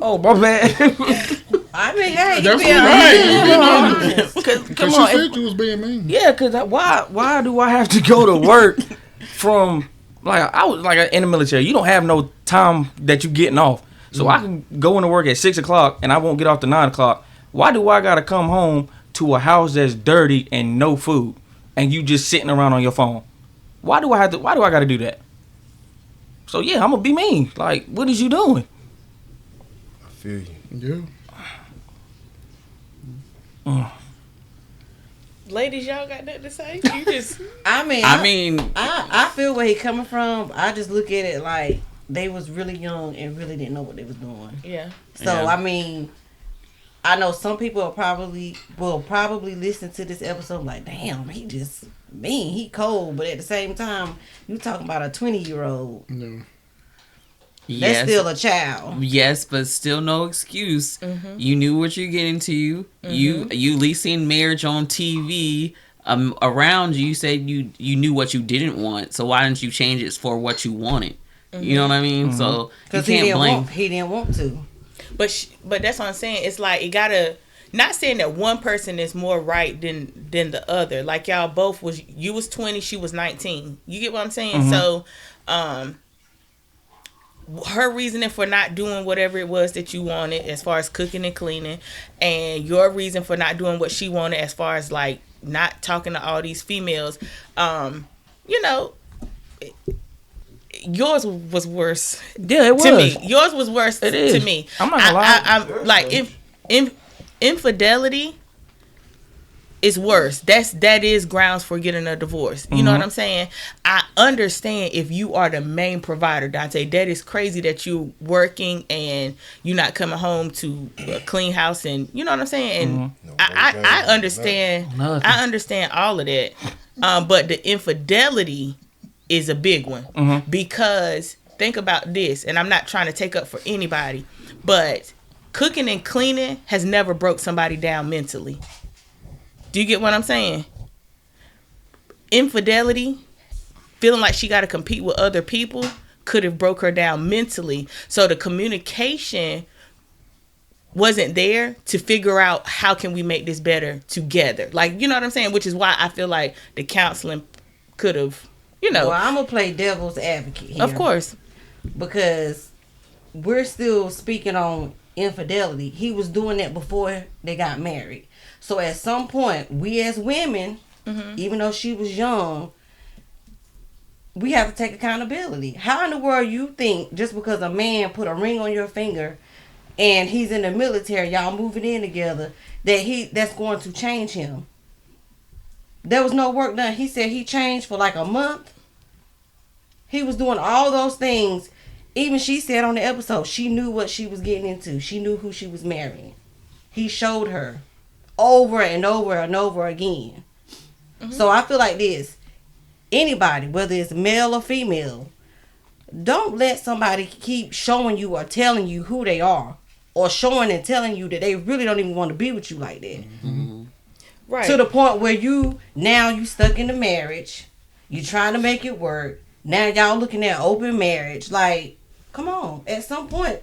Oh, my bad. I mean, hey, That's you right. Come Because she on. said you was being mean. Yeah, cause why do I have to go to work from, like, I was like in the military? You don't have no time that you getting off, so I can go into work at 6:00 and I won't get off to 9:00. Why do I gotta come home to a house that's dirty and no food, and you just sitting around on your phone? Why do I gotta do that? So yeah, I'm gonna be mean. Like, what is you doing? I feel you. Yeah. Ladies, y'all got nothing to say? You just I mean, I feel where he coming from. I just look at it like they was really young and really didn't know what they was doing. yeah. So Yeah. I mean, I know some people will probably listen to this episode like, damn, he just mean, he cold. But at the same time, you talking about a 20-year-old. No. That's Yes. still a child. Yes, but still no excuse. Mm-hmm. You knew what you're getting to. You at least seen marriage on TV around you. You said you knew what you didn't want. So why didn't you change it for what you wanted? You know what I mean? So you Because can't blame. he didn't want to. But that's what I'm saying. It's like, it gotta, not saying that one person is more right than the other. Like, y'all both you was 20, she was 19. You get what I'm saying? So, her reasoning for not doing whatever it was that you wanted as far as cooking and cleaning, and your reason for not doing what she wanted as far as like not talking to all these females, you know, yours was worse. Yeah, it was. To me, yours was worse It is. to me. I'm not gonna lie. I'm like, infidelity is worse. That is grounds for getting a divorce. You know what I'm saying? I understand if you are the main provider, Donte. That is crazy that you working and you're not coming home to a clean house, and you know what I'm saying. And I understand. Nothing. I understand all of that. But the infidelity is a big one, because think about this, and I'm not trying to take up for anybody, but cooking and cleaning has never broke somebody down mentally. Do you get what I'm saying? Infidelity, feeling like she got to compete with other people, could have broke her down mentally. So the communication wasn't there to figure out how can we make this better together. Like, you know what I'm saying? Which is why I feel like the counseling could have, you know. Well, I'm going to play devil's advocate here. Of course. Because we're still speaking on infidelity. He was doing that before they got married. So at some point, we as women, even though she was young, we have to take accountability. How in the world you think just because a man put a ring on your finger and he's in the military, y'all moving in together, that's going to change him? There was no work done. He said he changed for like a month. He was doing all those things. Even she said on the episode, she knew what she was getting into. She knew who she was marrying. He showed her over and over and over again. So I feel like this. Anybody, whether it's male or female, don't let somebody keep showing you or telling you who they are, or showing and telling you that they really don't even want to be with you like that. Right. To the point where you stuck in the marriage. You trying to make it work. Now y'all looking at open marriage. Like, come on. At some point,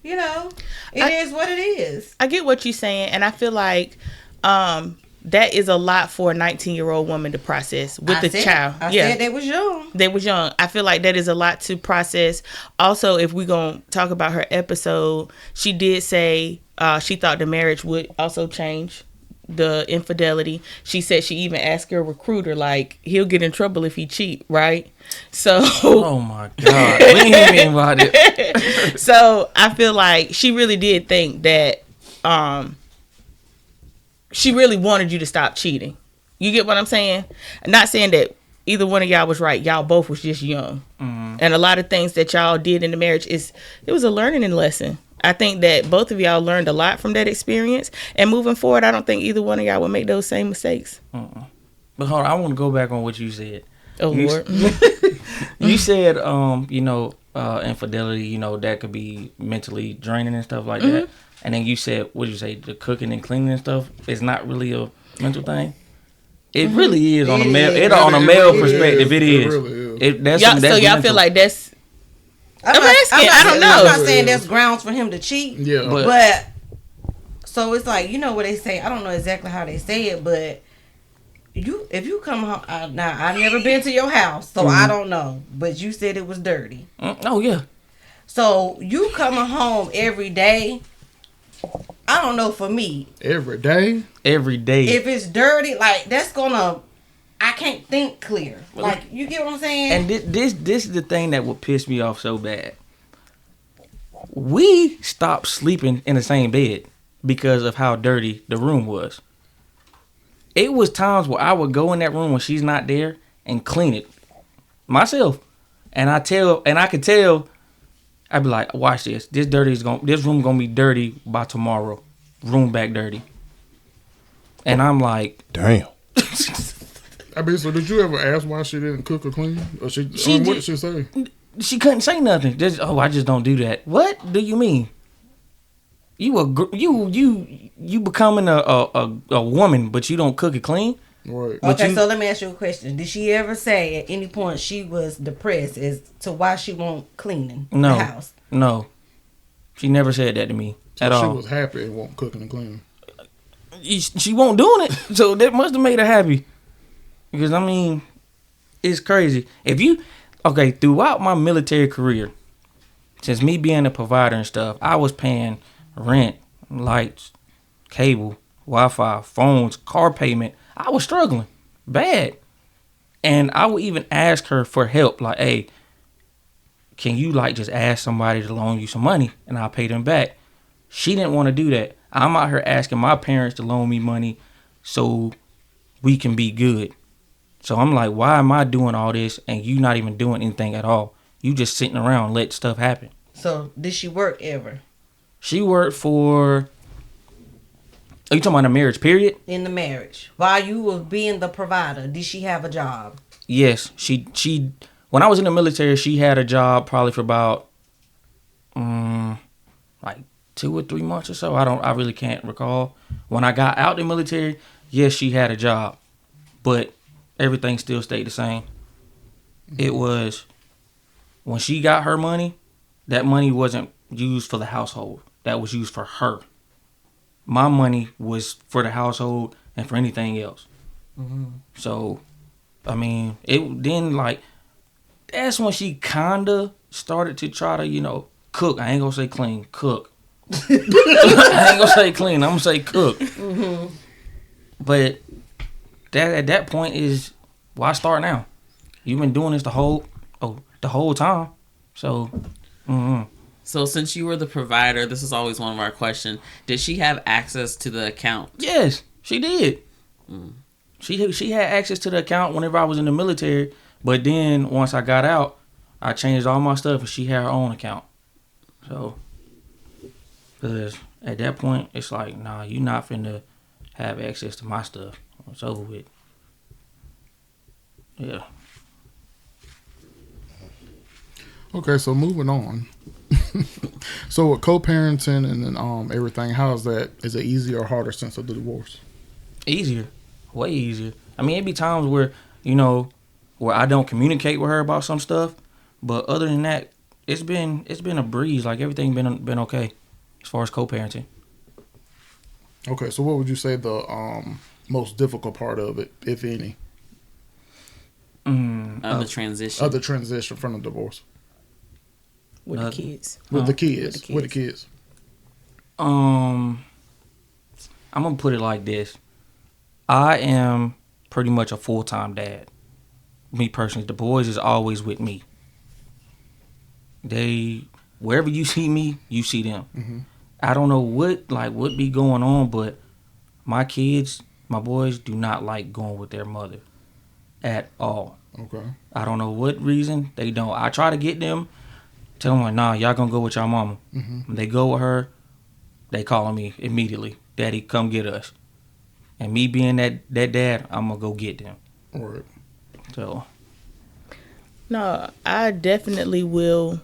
you know, it is what it is. I get what you're saying, and I feel like that is a lot for a 19-year-old woman to process with the child. I said they was young. They was young. I feel like that is a lot to process. Also, if we're going to talk about her episode, she did say she thought the marriage would also change the infidelity. She said she even asked her recruiter, like, he'll get in trouble if he cheat, right? So Oh my God. We ain't even about it. so I feel like she really did think that she really wanted you to stop cheating. You get what I'm saying? I'm not saying that either one of y'all was right. Y'all both was just young. And a lot of things that y'all did in the marriage, it was a learning lesson. I think that both of y'all learned a lot from that experience. And moving forward, I don't think either one of y'all would make those same mistakes. But hold on, I want to go back on what you said. Oh, Lord. You said, infidelity, that could be mentally draining and stuff like that. And then you said, what did you say? The cooking and cleaning and stuff is not really a mental thing. It really is on a male. On a male perspective, it is. It really is. That's So y'all mental. feel like that's. I'm asking. I don't know. I'm not saying that's grounds for him to cheat. Yeah. But so it's like, what they say. I don't know exactly how they say it, but if you come home now, I've never been to your house, so I don't know. But you said it was dirty. Oh yeah. So you coming home every day. I don't know, for me. Every day? Every day. If it's dirty, like, that's gonna, I can't think clear. Like, you get what I'm saying? And this is the thing that would piss me off so bad. We stopped sleeping in the same bed because of how dirty the room was. It was times where I would go in that room when she's not there and clean it myself. And I could tell, I'd be like, watch this. This room gonna be dirty by tomorrow. Room back dirty. And I'm like, damn. I mean, so did you ever ask why she didn't cook or clean? Or what did she say? She couldn't say nothing. I just don't do that. What do you mean? You becoming a woman, but you don't cook and clean? Right. Okay, so let me ask you a question. Did she ever say at any point she was depressed as to why she won't cleaning the house? No. She never said that to me at all. She was happy and won't cooking and cleaning. She won't doing it, so that must have made her happy. Because, I mean, it's crazy. Throughout my military career, since me being a provider and stuff, I was paying rent, lights, cable, Wi-Fi, phones, car payment. I was struggling bad. And I would even ask her for help. Like, hey, can you just ask somebody to loan you some money and I'll pay them back? She didn't want to do that. I'm out here asking my parents to loan me money so we can be good. So I'm like, why am I doing all this and you not even doing anything at all? You just sitting around let stuff happen. So did she work ever? She worked for... Are you talking about a marriage period? In the marriage. While you were being the provider, did she have a job? Yes. She when I was in the military, she had a job probably for about 2 or 3 months or so. I really can't recall. When I got out the military, yes, she had a job. But everything still stayed the same. It was when she got her money, that money wasn't used for the household. That was used for her. My money was for the household and for anything else. So, I mean, that's when she kinda started to try to, cook. I ain't gonna say clean, cook. I ain't gonna say clean, I'm gonna say cook. But at that point is, why start now? You've been doing this the whole time. So, So since you were the provider, this is always one of our questions. Did she have access to the account? Yes, she did. She had access to the account whenever I was in the military. But then once I got out, I changed all my stuff and she had her own account. So, because at that point, it's like, nah, you not finna have access to my stuff. It's over with. Yeah. Okay, so moving on. So with co-parenting and then everything, how is that? Is it easier or harder since the divorce? Easier. Way easier. I mean, it be times where, where I don't communicate with her about some stuff. But other than that, it's been a breeze. Like, everything been okay as far as co-parenting. Okay, so what would you say the most difficult part of it, if any? The transition. Of the transition from the divorce. With the kids. With the kids. I'm gonna put it like this. I am pretty much a full-time dad. Me personally, the boys is always with me. They wherever you see me, you see them. Mm-hmm. I don't know what be going on, but my kids, my boys, do not like going with their mother at all. Okay. I don't know what reason they don't. I try to get them, tell them like, nah, y'all gonna go with your mama. Mm-hmm. When they go with her, they calling me immediately, Daddy, come get us. And me being that dad, I'm gonna go get them. All right. So No, I definitely will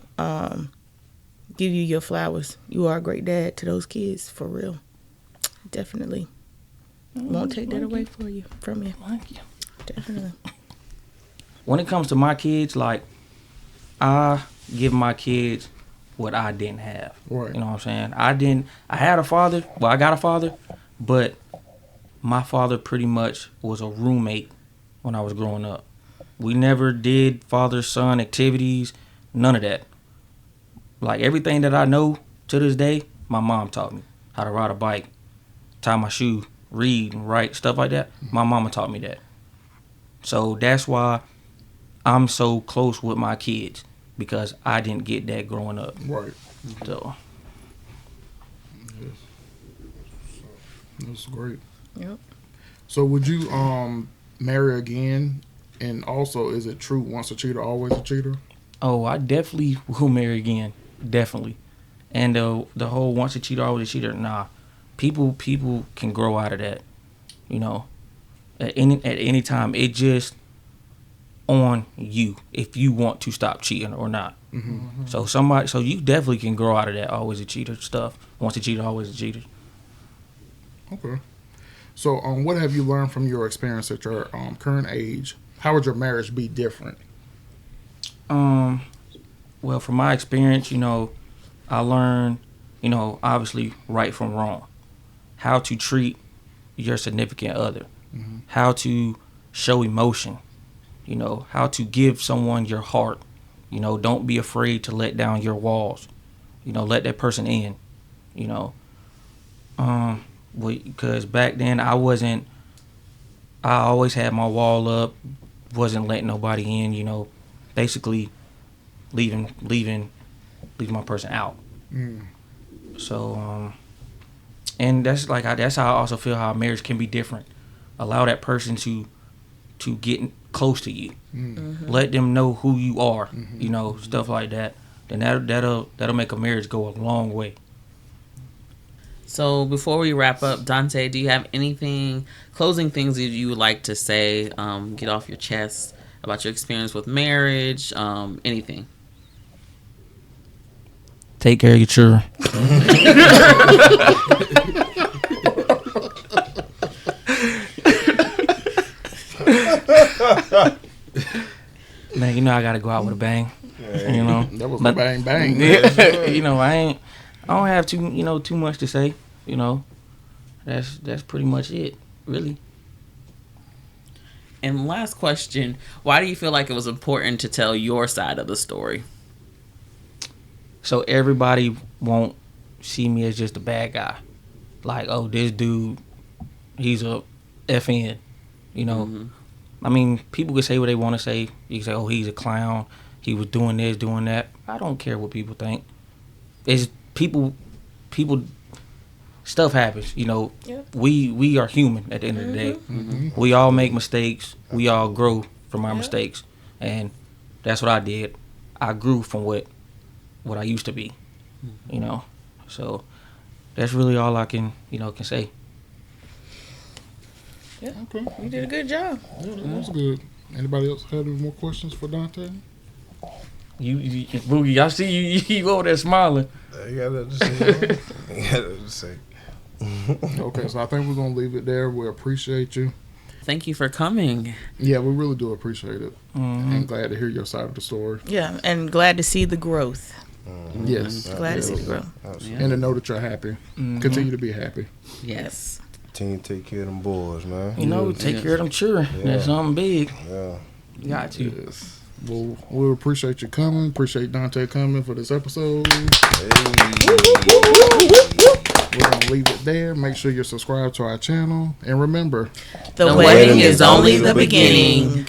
give you your flowers. You are a great dad to those kids, for real. Definitely. Won't take that away from you. thank you. Definitely. When it comes to my kids, like I give my kids what I didn't have. Right. You know what I'm saying? I had a father. Well, I got a father, but my father pretty much was a roommate when I was growing up. We never did father-son activities, none of that. Like everything that I know to this day, my mom taught me. How to ride a bike, tie my shoe, read and write, stuff like that. My mama taught me that. So that's why I'm so close with my kids, because I didn't get that growing up. Right. So Yes. That's great. Yep. So would you marry again? And also, is it true once a cheater, always a cheater? oh, I definitely will marry again. Definitely. And the whole once a cheater, always a cheater, nah. People can grow out of that. You know. At any time. It just on you if you want to stop cheating or not. Mm-hmm. So you definitely can grow out of that always a cheater stuff. Once a cheater, always a cheater. Okay. So, what have you learned from your experience at your current age? How would your marriage be different? Well, from my experience, I learned, obviously right from wrong, how to treat your significant other, how to show emotion, how to give someone your heart. Don't be afraid to let down your walls. Let that person in. Because back then I always had my wall up, wasn't letting nobody in. Basically leaving my person out. So and that's how I also feel how marriage can be different. Allow that person to get close to you. Let them know who you are. Stuff like that. Then that'll make a marriage go a long way. So before we wrap up, Donte, do you have closing things that you would like to say, get off your chest about your experience with marriage, anything? Take care of your children. Man, I gotta go out with a bang. That was a bang bang. I don't have too much to say. That's pretty much it, really. And last question, why do you feel like it was important to tell your side of the story? So everybody won't see me as just a bad guy. Like, oh, this dude, he's a FN. I mean, people can say what they want to say. You can say, oh, he's a clown. He was doing this, doing that. I don't care what people think. It's people, stuff happens. Yep. We are human at the end of the day. We all make mistakes. We all grow from our mistakes. And that's what I did. I grew from what I used to be. So that's really all I can say. Yeah. Okay. You did a good job. Yeah, that was good. Anybody else have any more questions for Donte? You Boogie, I see you over there smiling. You got nothing to say. You got nothing to say. Okay, so I think we're going to leave it there. We appreciate you. Thank you for coming. Yeah, we really do appreciate it. And glad to hear your side of the story. Yeah, and glad to see the growth. Yes. Glad to see the growth. And to know that you're happy. Continue to be happy. Yes. Team, take care of them boys, man. Take care of them children. That's something big. Yeah. You got to. Yes. Well, we appreciate you coming. Appreciate Donte coming for this episode. Hey. We're going going to leave it there. Make sure you're subscribed to our channel. And remember, the wedding is only the beginning.